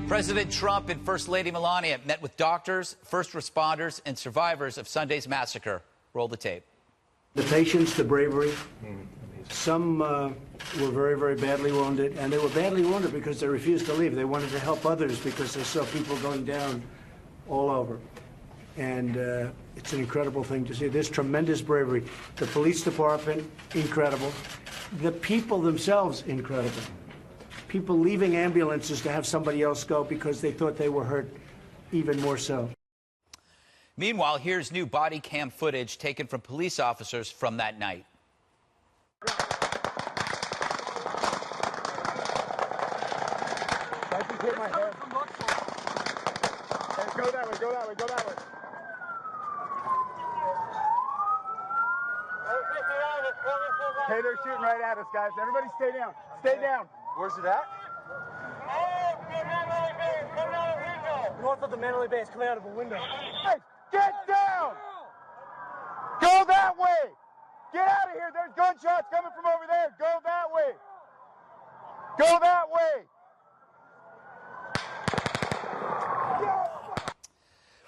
President Trump and First Lady Melania met with doctors, first responders, and survivors of Sunday's massacre. Roll the tape. The patience, the bravery. Some were very, very badly wounded, and they were badly wounded because they refused to leave. They wanted to help others because they saw people going down all over. And it's an incredible thing to see. There's tremendous bravery. The police department, incredible. The people themselves, incredible. People leaving ambulances to have somebody else go because they thought they were hurt, even more so. Meanwhile, here's new body cam footage taken from police officers from that night. I just hit my head. Hey, go that way, go that way, go that way. Hey, they're shooting right at us, guys. Everybody stay down. Stay down. Where's it at? North of the Manly Bay is coming out of a window. Hey, get down! Go that way! Get out of here! There's gunshots coming from over there! Go that way! Go that way!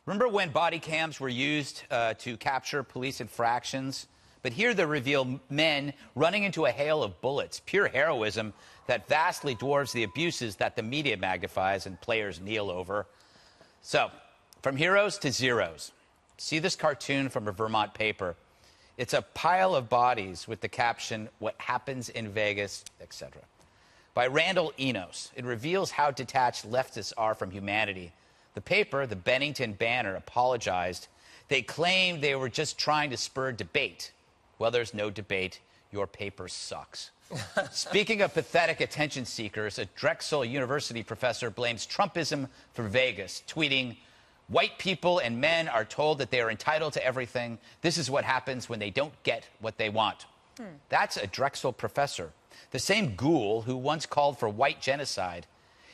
Remember when body cams were used to capture police infractions? But here they reveal men running into a hail of bullets, pure heroism that vastly dwarfs the abuses that the media magnifies and players kneel over. So, from heroes to zeros. See this cartoon from a Vermont paper. It's a pile of bodies with the caption, "What happens in Vegas," etc. By Randall Enos. It reveals how detached leftists are from humanity. The paper, the Bennington Banner, apologized. They claimed they were just trying to spur debate. Well, there's no debate. Your paper sucks. Speaking of pathetic attention seekers, a Drexel University professor blames Trumpism for Vegas, tweeting, "White people and men are told that they are entitled to everything. This is what happens when they don't get what they want." That's a Drexel professor, the same ghoul who once called for white genocide.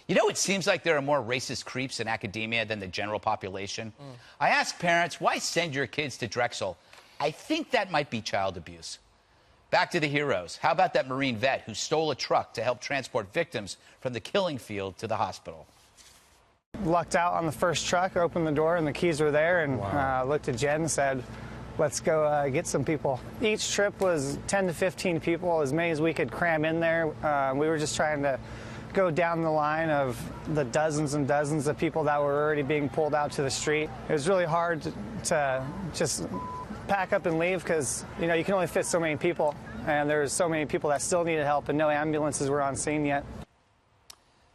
You know, it seems like there are more racist creeps in academia than the general population. I ask parents, why send your kids to Drexel? I think that might be child abuse. Back to the heroes. How about that Marine vet who stole a truck to help transport victims from the killing field to the hospital? Lucked out on the first truck, opened the door, and the keys were there, and looked at Jen and said, let's go get some people. Each trip was 10 to 15 people, as many as we could cram in there. We were just trying to go down the line of the dozens and dozens of people that were already being pulled out to the street. It was really hard to just pack up and leave because, you know, you can only fit so many people, and there's so many people that still needed help, and no ambulances were on scene yet.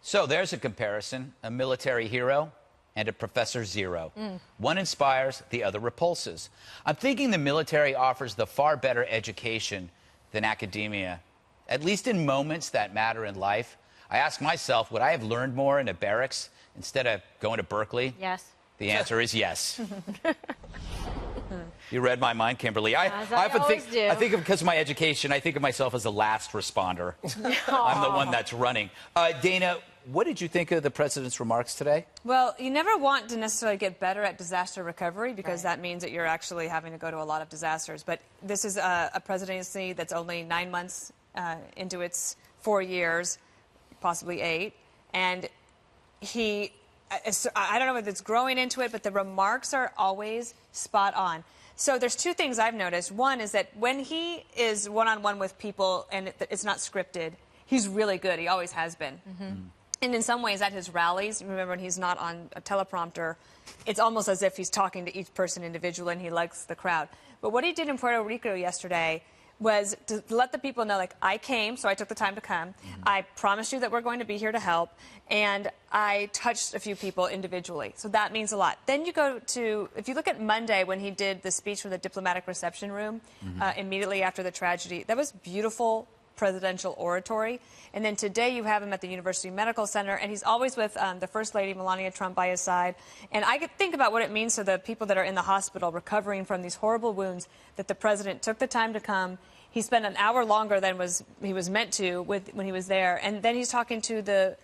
So there's a comparison, a military hero and a Professor Zero. One inspires, the other repulses. I'm thinking the military offers the far better education than academia, at least in moments that matter in life. I ask myself, would I have learned more in a barracks instead of going to Berkeley? Yes. The answer is yes. You read my mind, Kimberly. I think because of my education, I think of myself as a last responder. I'm the one that's running. Dana, what did you think of the president's remarks today? Well, you never want to necessarily get better at disaster recovery because that means that you're actually having to go to a lot of disasters. But this is a presidency that's only 9 months into its 4 years, possibly 8. And I don't know if it's growing into it, but the remarks are always spot on. So there's two things I've noticed. One is that when he is one-on-one with people and it's not scripted, he's really good. He always has been. And in some ways, at his rallies, remember when he's not on a teleprompter, it's almost as if he's talking to each person individually and he likes the crowd. But what he did in Puerto Rico yesterday was to let the people know, like, I came, so I took the time to come. I promised you that we're going to be here to help. And I touched a few people individually. So that means a lot. Then you go to, if you look at Monday when he did the speech from the diplomatic reception room immediately after the tragedy, that was beautiful presidential oratory. And then today you have him at the University Medical Center, and he's always with the First Lady, Melania Trump, by his side. And I could think about what it means to the people that are in the hospital recovering from these horrible wounds that the president took the time to come. He spent an hour longer than he was meant to when he was there. And then he's talking to the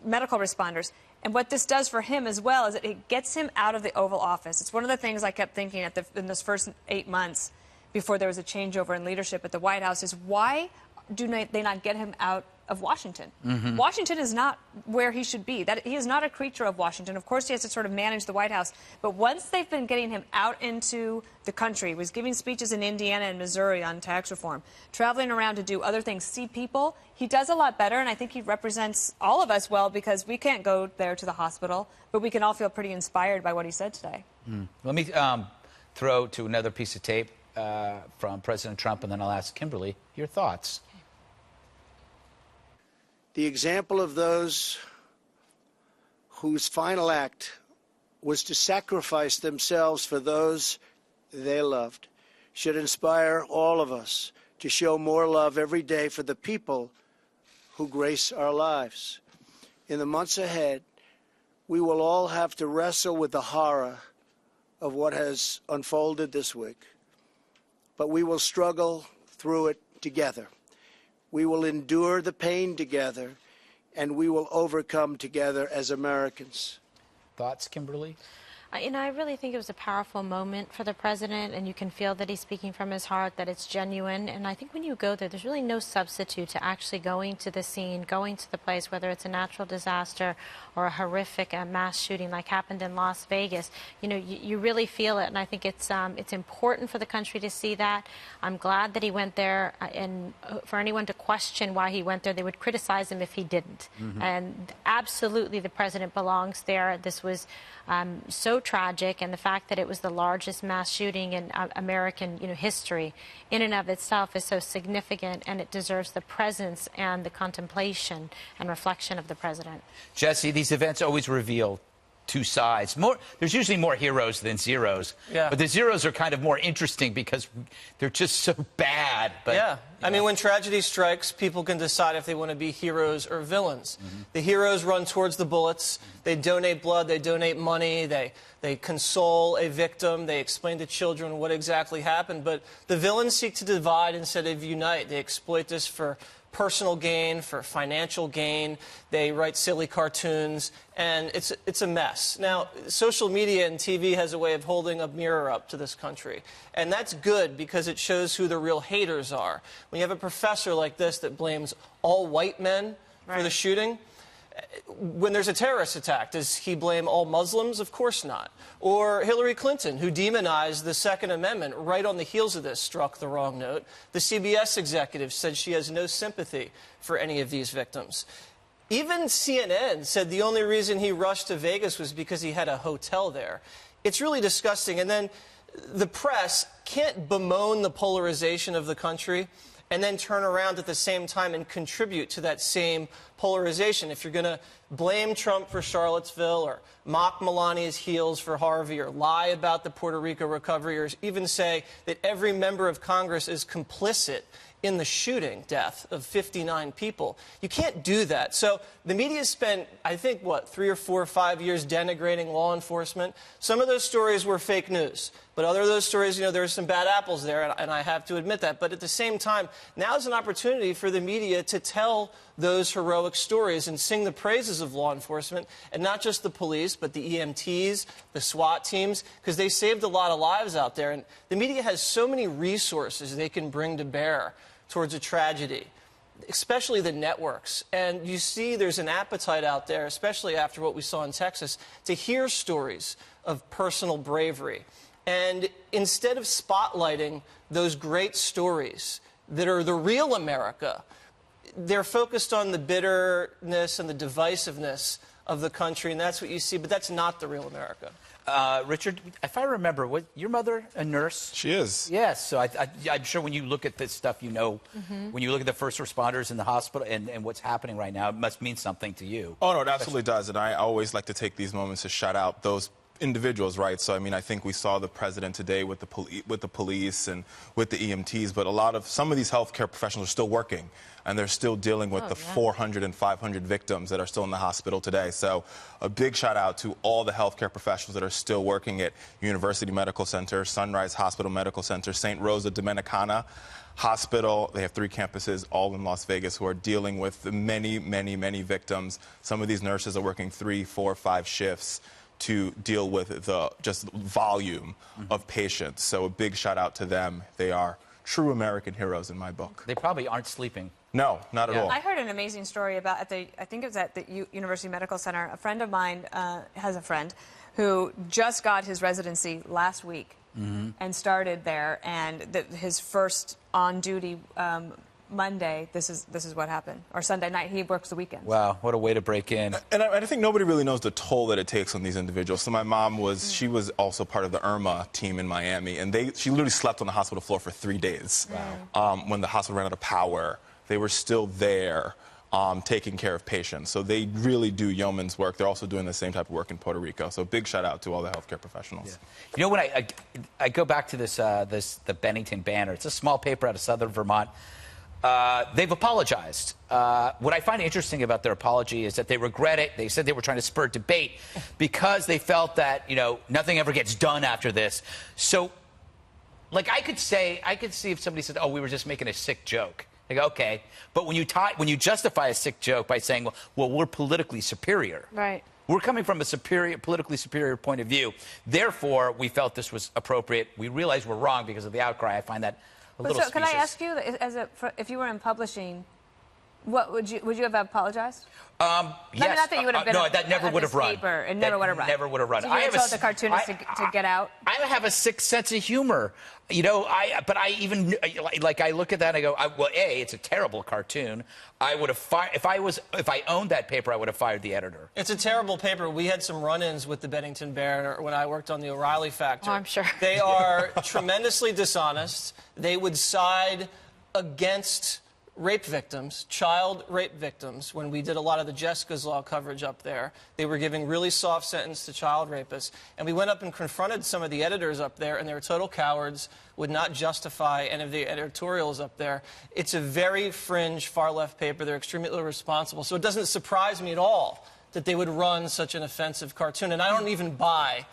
medical responders. And what this does for him as well is that it gets him out of the Oval Office. It's one of the things I kept thinking in those first 8 months before there was a changeover in leadership at the White House is why do they not get him out of Washington. Washington is not where he should be. He is not a creature of Washington. Of course, he has to sort of manage the White House. But once they've been getting him out into the country, was giving speeches in Indiana and Missouri on tax reform, traveling around to do other things, see people, he does a lot better. And I think he represents all of us well, because we can't go there to the hospital, but we can all feel pretty inspired by what he said today. Let me throw to another piece of tape from President Trump, and then I'll ask Kimberly your thoughts. The example of those whose final act was to sacrifice themselves for those they loved should inspire all of us to show more love every day for the people who grace our lives. In the months ahead, we will all have to wrestle with the horror of what has unfolded this week, but we will struggle through it together. We will endure the pain together, and we will overcome together as Americans. Thoughts, Kimberly? I really think it was a powerful moment for the president, and you can feel that he's speaking from his heart, that it's genuine. And I think when you go there, there's really no substitute to actually going to the scene, going to the place, whether it's a natural disaster or a horrific mass shooting like happened in Las Vegas. You know, you really feel it, and I think it's important for the country to see that. I'm glad that he went there, and for anyone to question why he went there, they would criticize him if he didn't. And absolutely, the president belongs there. This was so tragic, and the fact that it was the largest mass shooting in American history in and of itself is so significant, and it deserves the presence and the contemplation and reflection of the president. Jesse, these events always reveal two sides. There's usually more heroes than zeros. Yeah. But the zeros are kind of more interesting because they're just so bad. But, yeah. I mean, when tragedy strikes, people can decide if they want to be heroes or villains. The heroes run towards the bullets. They donate blood. They donate money. They console a victim. They explain to children what exactly happened. But the villains seek to divide instead of unite. They exploit this for personal gain, for financial gain. They write silly cartoons, and it's a mess. Now, social media and TV has a way of holding a mirror up to this country, and that's good because it shows who the real haters are. When you have a professor like this that blames all white men for the shooting, when there's a terrorist attack, does he blame all Muslims? Of course not. Or Hillary Clinton, who demonized the Second Amendment right on the heels of this, struck the wrong note. The CBS executive said she has no sympathy for any of these victims. Even CNN said the only reason he rushed to Vegas was because he had a hotel there. It's really disgusting. And then the press can't bemoan the polarization of the country and then turn around at the same time and contribute to that same polarization. If you're going to blame Trump for Charlottesville or mock Melania's heels for Harvey or lie about the Puerto Rico recovery or even say that every member of Congress is complicit in the shooting death of 59 people. You can't do that. So the media spent, I think, 3 or 4 or 5 years denigrating law enforcement. Some of those stories were fake news. But other of those stories, there were some bad apples there, and I have to admit that. But at the same time, now is an opportunity for the media to tell those heroic stories and sing the praises of law enforcement, and not just the police, but the EMTs, the SWAT teams, because they saved a lot of lives out there. And the media has so many resources they can bring to bear towards a tragedy, especially the networks. And you see there's an appetite out there, especially after what we saw in Texas, to hear stories of personal bravery. And instead of spotlighting those great stories that are the real America, they're focused on the bitterness and the divisiveness of the country, and that's what you see. But that's not the real America. Richard, if I remember, your mother a nurse? She is. Yes. So I'm sure when you look at this stuff, when you look at the first responders in the hospital and what's happening right now, it must mean something to you. Oh, no, it absolutely does. And I always like to take these moments to shout out those individuals, right? So, I mean, I think we saw the president today with the police and with the EMTs, but some of these healthcare professionals are still working, and they're still dealing with 400 and 500 victims that are still in the hospital today. So, a big shout out to all the healthcare professionals that are still working at University Medical Center, Sunrise Hospital Medical Center, St. Rosa Dominicana Hospital. They have 3 campuses, all in Las Vegas, who are dealing with many, many, many victims. Some of these nurses are working 3, 4, 5 shifts to deal with the just volume of patients. So a big shout out to them. They are true American heroes in my book. They probably aren't sleeping. No, not at all. I heard an amazing story about I think it was at the University Medical Center. A friend of mine has a friend who just got his residency last week and started there, and his first on-duty Monday, this is what happened. Or Sunday night, he works the weekends. Wow, what a way to break in. And I think nobody really knows the toll that it takes on these individuals. So my mom she was also part of the Irma team in Miami, and she literally slept on the hospital floor for 3 days. Wow. When the hospital ran out of power, they were still there taking care of patients. So they really do yeoman's work. They're also doing the same type of work in Puerto Rico. So big shout out to all the healthcare professionals. Yeah. You know, when I go back to the Bennington Banner, it's a small paper out of southern Vermont. They've apologized. What I find interesting about their apology is that they regret it. They said they were trying to spur debate because they felt that, nothing ever gets done after this. So, like, I could see if somebody said, oh, we were just making a sick joke. Like, okay. But when you justify a sick joke by saying, well, we're politically superior. Right. We're coming from a politically superior point of view. Therefore, we felt this was appropriate. We realized we're wrong because of the outcry. I find that a little So, can I specious. ask you, if you were in publishing, what would you have apologized? Yes. Not that you would have been. No, that never would have run. It never would have run. Never would have run. So you would have told the cartoonist to get out. I have a sick sense of humor, But I even I look at that and I go, well, it's a terrible cartoon. I would have fired if I owned that paper. I would have fired the editor. It's a terrible paper. We had some run-ins with the Bennington Banner when I worked on the O'Reilly Factor. Oh, I'm sure. They are tremendously dishonest. They would side against rape victims, child rape victims. When we did a lot of the Jessica's Law coverage up there, they were giving really soft sentence to child rapists. And we went up and confronted some of the editors up there, and they were total cowards, would not justify any of the editorials up there. It's a very fringe, far-left paper. They're extremely irresponsible. So it doesn't surprise me at all that they would run such an offensive cartoon. And I don't even buy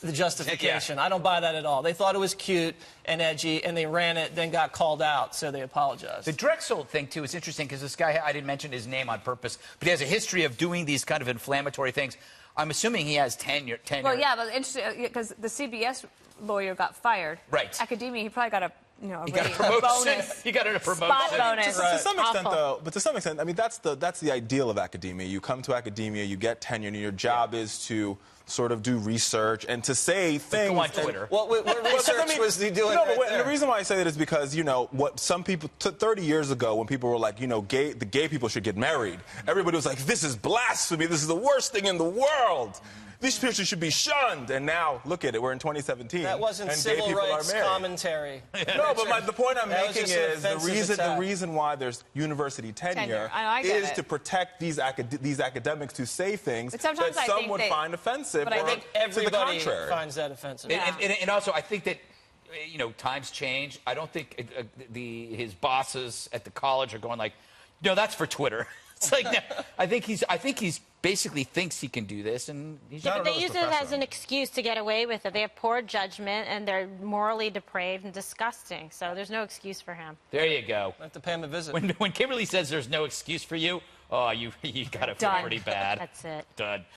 the justification. I don't buy that at all. They thought it was cute and edgy, and they ran it, then got called out, so they apologized. The Drexel thing, too, is interesting because this guy, I didn't mention his name on purpose, but he has a history of doing these kind of inflammatory things. I'm assuming he has tenure. Well, yeah, but interesting because the CBS lawyer got fired. Right. Academia, he probably got a he got a promotion. bonus. He got a promotion. Spot bonus. To some extent, though, but to some extent, I mean, that's the ideal of academia. You come to academia, you get tenure, and your job is to sort of do research and to say things. Go on Twitter. What research was he doing? No, right but there? the reason why I say that is because, what some people, 30 years ago, when people were like, the gay people should get married, everybody was like, this is blasphemy, this is the worst thing in the world. These people should be shunned. And now, look at it, we're in 2017. That wasn't and civil gay people rights are married. commentary. No, but the point I'm That was making just an is the offensive attack. reason why there's university tenure I get is it. to protect these academics who say things But that sometimes I some think would find offensive. but I or think to the Everybody contrary. finds that offensive. Yeah. And also, I think that, times change. I don't think his bosses at the college are going like, no, that's for Twitter. It's like, no, I think he's basically thinks he can do this, and he's Yeah, not but they use it as an excuse to get away with it. They have poor judgment, and they're morally depraved and disgusting. So there's no excuse for him. There you go. I have to pay him a visit. When Kimberly says there's no excuse for you, oh, you got to feel Done. pretty bad. That's it. Done.